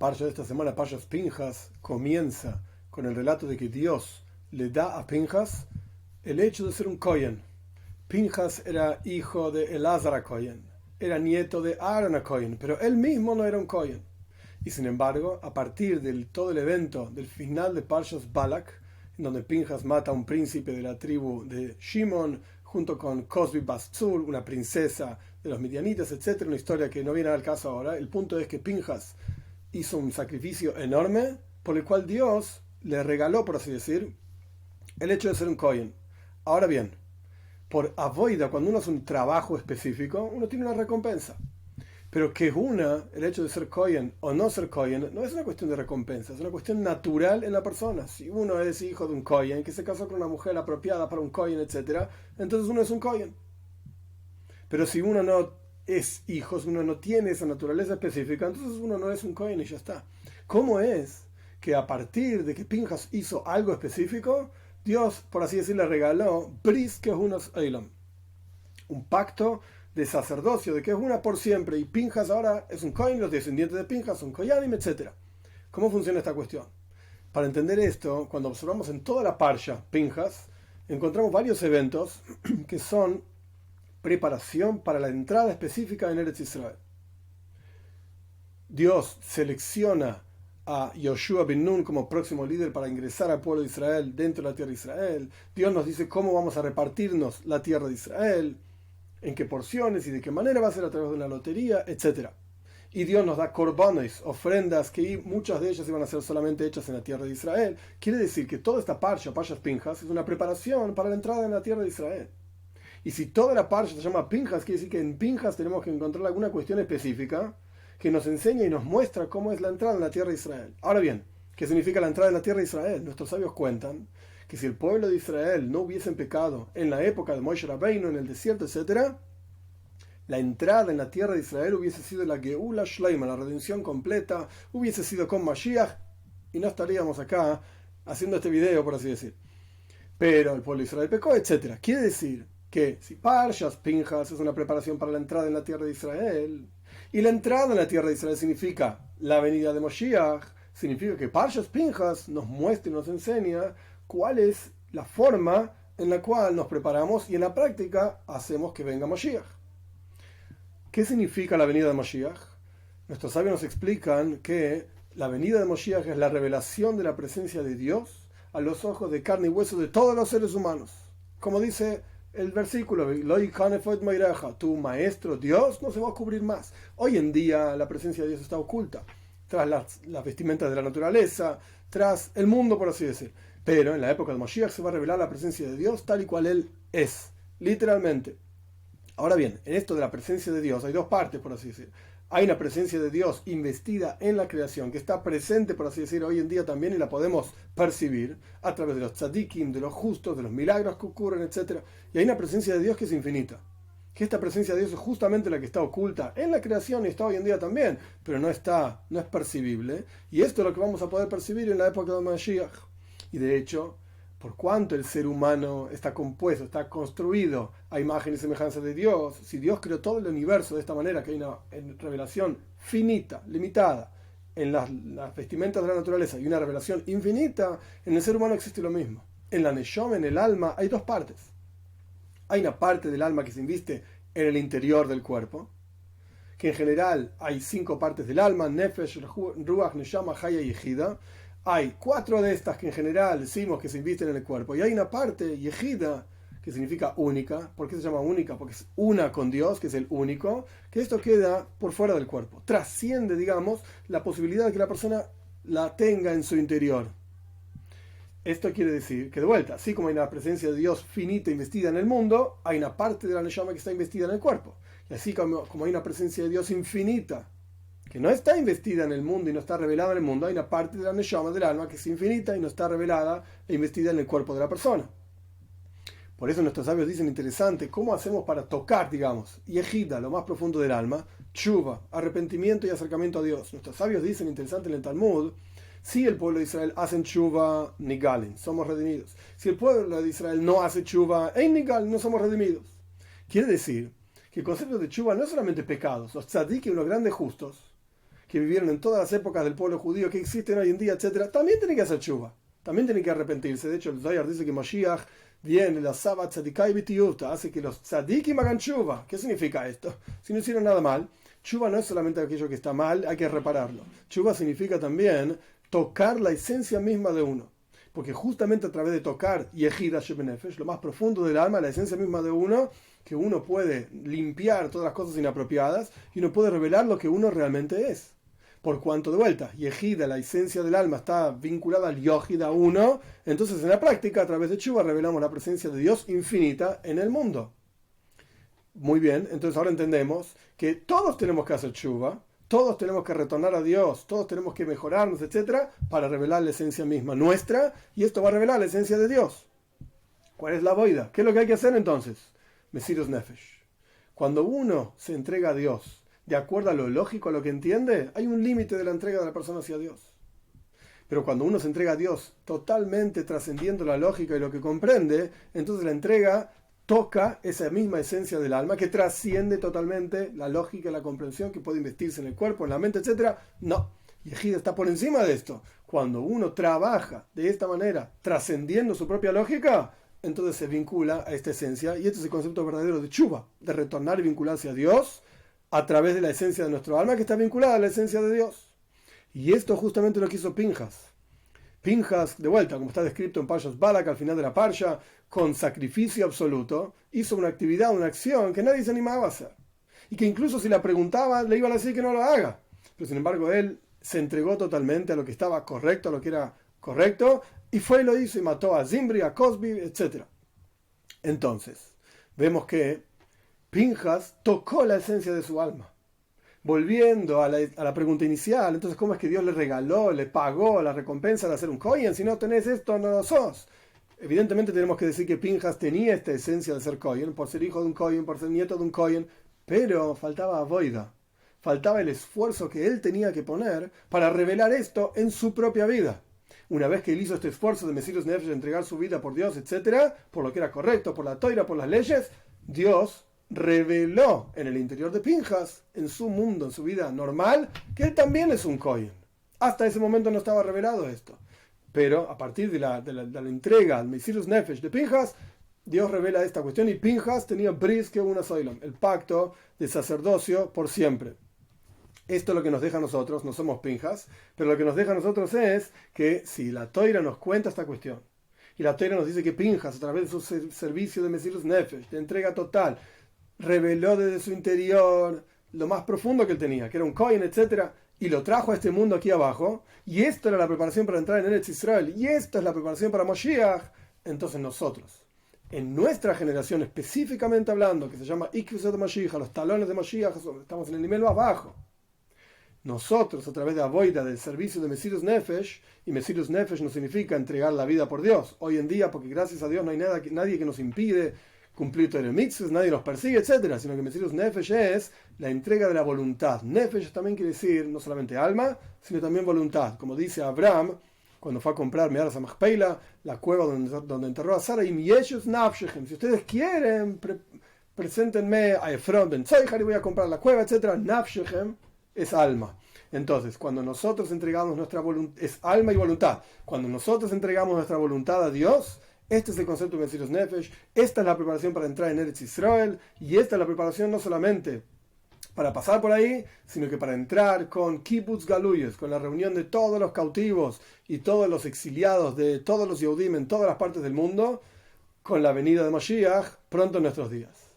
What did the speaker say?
parsha de esta semana, Parshas Pinjas, comienza con el relato de que Dios le da a Pinjas el hecho de ser un Kohen. Pinjas era hijo de Elazar a Kohen, era nieto de Aaron a Kohen, pero él mismo no era un Kohen. Y sin embargo, a partir de todo el evento del final de Parshas Balak, en donde Pinjas mata a un príncipe de la tribu de Shimon, junto con Cosbi Bastzur, una princesa de los midianitas, etc., una historia que no viene al caso ahora. El punto es que Pinjas hizo un sacrificio enorme por el cual Dios le regaló, por así decir, el hecho de ser un Kohen. Ahora bien, por avoida, cuando uno hace un trabajo específico, uno tiene una recompensa. Pero que el hecho de ser Kohen o no ser Kohen, no es una cuestión de recompensa, es una cuestión natural en la persona. Si uno es hijo de un Kohen, que se casó con una mujer apropiada para un Kohen, etc., entonces uno es un Kohen. Pero si uno no es hijo, si uno no tiene esa naturaleza específica, entonces uno no es un Kohen y ya está. ¿Cómo es que a partir de que Pinjas hizo algo específico, Dios, por así decirlo, le regaló Bris Kehunos Eilam, un pacto de sacerdocio, de que es una por siempre, y Pinjas ahora es un Kohen, los descendientes de Pinjas son Koyanim, etc. ¿Cómo funciona esta cuestión? Para entender esto, cuando observamos en toda la Parsha Pinjas, encontramos varios eventos que son preparación para la entrada específica en Eretz Israel. Dios selecciona a Yoshua ben Nun como próximo líder para ingresar al pueblo de Israel dentro de la tierra de Israel. Dios nos dice cómo vamos a repartirnos la tierra de Israel, en qué porciones y de qué manera va a ser a través de una lotería, etc. Y Dios nos da korbanos, ofrendas, que muchas de ellas iban a ser solamente hechas en la tierra de Israel. Quiere decir que toda esta parsha, Parshas Pinjas, es una preparación para la entrada en la tierra de Israel. Y si toda la parsha se llama Pinjas, quiere decir que en Pinjas tenemos que encontrar alguna cuestión específica que nos enseña y nos muestra cómo es la entrada en la tierra de Israel. Ahora bien, ¿qué significa la entrada en la tierra de Israel? Nuestros sabios cuentan que si el pueblo de Israel no hubiesen pecado en la época de Moshe Rabbeinu, en el desierto, etc., la entrada en la tierra de Israel hubiese sido la Geula Shleima, la redención completa, hubiese sido con Mashiach, y no estaríamos acá haciendo este video, por así decir. Pero el pueblo de Israel pecó, etc. Quiere decir que si Parshas Pinjas es una preparación para la entrada en la tierra de Israel, y la entrada en la tierra de Israel significa la venida de Moshiach, significa que Parshas Pinjas nos muestra y nos enseña cuál es la forma en la cual nos preparamos y en la práctica hacemos que venga Moshiach. ¿Qué significa la venida de Moshiach? Nuestros sabios nos explican que la venida de Moshiach es la revelación de la presencia de Dios a los ojos de carne y hueso de todos los seres humanos. Como dice el versículo, tu maestro Dios no se va a cubrir más. Hoy en día la presencia de Dios está oculta, tras las vestimentas de la naturaleza, tras el mundo, por así decir. Pero en la época de Moshiach se va a revelar la presencia de Dios tal y cual Él es, literalmente. Ahora bien, en esto de la presencia de Dios hay dos partes, por así decir. Hay una presencia de Dios investida en la creación, que está presente, por así decir, hoy en día también, y la podemos percibir a través de los tzadikim, de los justos, de los milagros que ocurren, etc. Y hay una presencia de Dios que es infinita. Que esta presencia de Dios es justamente la que está oculta en la creación y está hoy en día también, pero no es percibible. Y esto es lo que vamos a poder percibir en la época de Mashiach. Y de hecho, por cuanto el ser humano está compuesto, está construido a imagen y semejanza de Dios, si Dios creó todo el universo de esta manera, que hay una revelación finita, limitada, en las vestimentas de la naturaleza y una revelación infinita, en el ser humano existe lo mismo. En la Neshama, en el alma, hay dos partes. Hay una parte del alma que se inviste en el interior del cuerpo, que en general hay 5 partes del alma: Nefesh, Ruach, Neshama, Haya y Yehida. Hay 4 de estas que en general decimos que se invisten en el cuerpo, y hay una parte, Yehida, que significa única. ¿Por qué se llama única? Porque es una con Dios, que es el único, que esto queda por fuera del cuerpo, trasciende, digamos, la posibilidad de que la persona la tenga en su interior. Esto quiere decir que, de vuelta, así como hay una presencia de Dios finita investida en el mundo, hay una parte de la Neshama que está investida en el cuerpo, y así como hay una presencia de Dios infinita que no está investida en el mundo y no está revelada en el mundo, hay una parte de la Neshama, del alma, que es infinita y no está revelada e investida en el cuerpo de la persona. Por eso nuestros sabios dicen, interesante, ¿cómo hacemos para tocar, digamos, Yehida, lo más profundo del alma, Tshuva, arrepentimiento y acercamiento a Dios? Nuestros sabios dicen, interesante, en el Talmud, si el pueblo de Israel hace Tshuva, Nigalin, somos redimidos. Si el pueblo de Israel no hace Tshuva, Ein Nigalin, no somos redimidos. Quiere decir que el concepto de Tshuva no es solamente pecados. Los tzadikim, los grandes justos, que vivieron en todas las épocas del pueblo judío que existen hoy en día, etcétera, también tienen que hacer tshuva, también tienen que arrepentirse. De hecho, el Zohar dice que Mashiach viene, la Sabat Tzadikai B'tiyuvta, hace que los tzadikim hagan tshuva. ¿Qué significa esto? Si no hicieron nada mal, tshuva no es solamente aquello que está mal, hay que repararlo. Tshuva significa también tocar la esencia misma de uno. Porque justamente a través de tocar Yehid Hashem Nefesh, lo más profundo del alma, la esencia misma de uno, que uno puede limpiar todas las cosas inapropiadas y uno puede revelar lo que uno realmente es. Por cuanto, de vuelta, Yehida, la esencia del alma, está vinculada al Yohid, a uno, entonces en la práctica, a través de Tshuva, revelamos la presencia de Dios infinita en el mundo. Muy bien, entonces ahora entendemos que todos tenemos que hacer Tshuva, todos tenemos que retornar a Dios, todos tenemos que mejorarnos, etcétera, para revelar la esencia misma nuestra, y esto va a revelar la esencia de Dios. ¿Cuál es la boida? ¿Qué es lo que hay que hacer entonces? Mesirus Nefesh. Cuando uno se entrega a Dios de acuerdo a lo lógico, a lo que entiende, hay un límite de la entrega de la persona hacia Dios. Pero cuando uno se entrega a Dios totalmente trascendiendo la lógica y lo que comprende, entonces la entrega toca esa misma esencia del alma que trasciende totalmente la lógica y la comprensión que puede investirse en el cuerpo, en la mente, etc. No, Yehida está por encima de esto. Cuando uno trabaja de esta manera, trascendiendo su propia lógica, entonces se vincula a esta esencia, y este es el concepto verdadero de Tshuva, de retornar y vincularse a Dios a través de la esencia de nuestro alma que está vinculada a la esencia de Dios. Y esto justamente lo que hizo Pinjas. Pinjas, de vuelta, como está descrito en Parshas Balak, al final de la Parsha, con sacrificio absoluto, hizo una actividad, una acción que nadie se animaba a hacer. Y que incluso si la preguntaba, le iban a decir que no lo haga. Pero sin embargo, él se entregó totalmente a lo que estaba correcto, a lo que era correcto, y fue y lo hizo, y mató a Zimri, a Cosbi, etc. Entonces, vemos que Pinjas tocó la esencia de su alma. Volviendo a la pregunta inicial, entonces, ¿cómo es que Dios le regaló, le pagó la recompensa de hacer un Kohen? Si no tenés esto, no lo sos. Evidentemente tenemos que decir que Pinjas tenía esta esencia de ser Kohen, por ser hijo de un Kohen, por ser nieto de un Kohen, pero faltaba avoida, faltaba el esfuerzo que él tenía que poner para revelar esto en su propia vida. Una vez que él hizo este esfuerzo de Mesirus Nefesh, de entregar su vida por Dios, etc., por lo que era correcto, por la Toira, por las leyes, Dios reveló en el interior de Pinjas, en su mundo, en su vida normal, que él también es un Kohen. Hasta ese momento no estaba revelado esto. Pero a partir de la entrega al Mesirus Nefesh de Pinjas, Dios revela esta cuestión, y Pinjas tenía Bris que una soilam, el pacto de sacerdocio por siempre. Esto es lo que nos deja a nosotros, no somos Pinjas, pero lo que nos deja a nosotros es que si la Toira nos cuenta esta cuestión, y la Toira nos dice que Pinjas, a través de su servicio de Mesirus Nefesh, de entrega total, reveló desde su interior lo más profundo que él tenía, que era un Kohen, etc., y lo trajo a este mundo aquí abajo, y esto era la preparación para entrar en Eretz Israel, y esta es la preparación para Moshiach, entonces nosotros, en nuestra generación específicamente hablando, que se llama Ikvusot Mashiach, los talones de Mashiach, estamos en el nivel más bajo. Nosotros, a través de Avoida, del servicio de Mesirus Nefesh, y Mesirus Nefesh no significa entregar la vida por Dios, hoy en día, porque gracias a Dios no hay nadie que nos impide cumplir todo el mitzvah, nadie nos persigue, etc., sino que Mesirus Nefesh es la entrega de la voluntad. Nefesh también quiere decir no solamente alma, sino también voluntad. Como dice Abraham, cuando fue a comprar Me'aras HaMachpelah, la cueva donde enterró a Sara, y Yeshus Nafshechem, si ustedes quieren, preséntenme a Efron ben Tzohar y voy a comprar la cueva, etc. Nafshechem es alma. Entonces, cuando nosotros entregamos nuestra voluntad, es alma y voluntad. Cuando nosotros entregamos nuestra voluntad a Dios, este es el concepto de Mesirus Nefesh, esta es la preparación para entrar en Eretz Israel, y esta es la preparación no solamente para pasar por ahí, sino que para entrar con Kibbutz Galuyos, con la reunión de todos los cautivos y todos los exiliados de todos los Yehudim en todas las partes del mundo, con la venida de Mashiach pronto en nuestros días.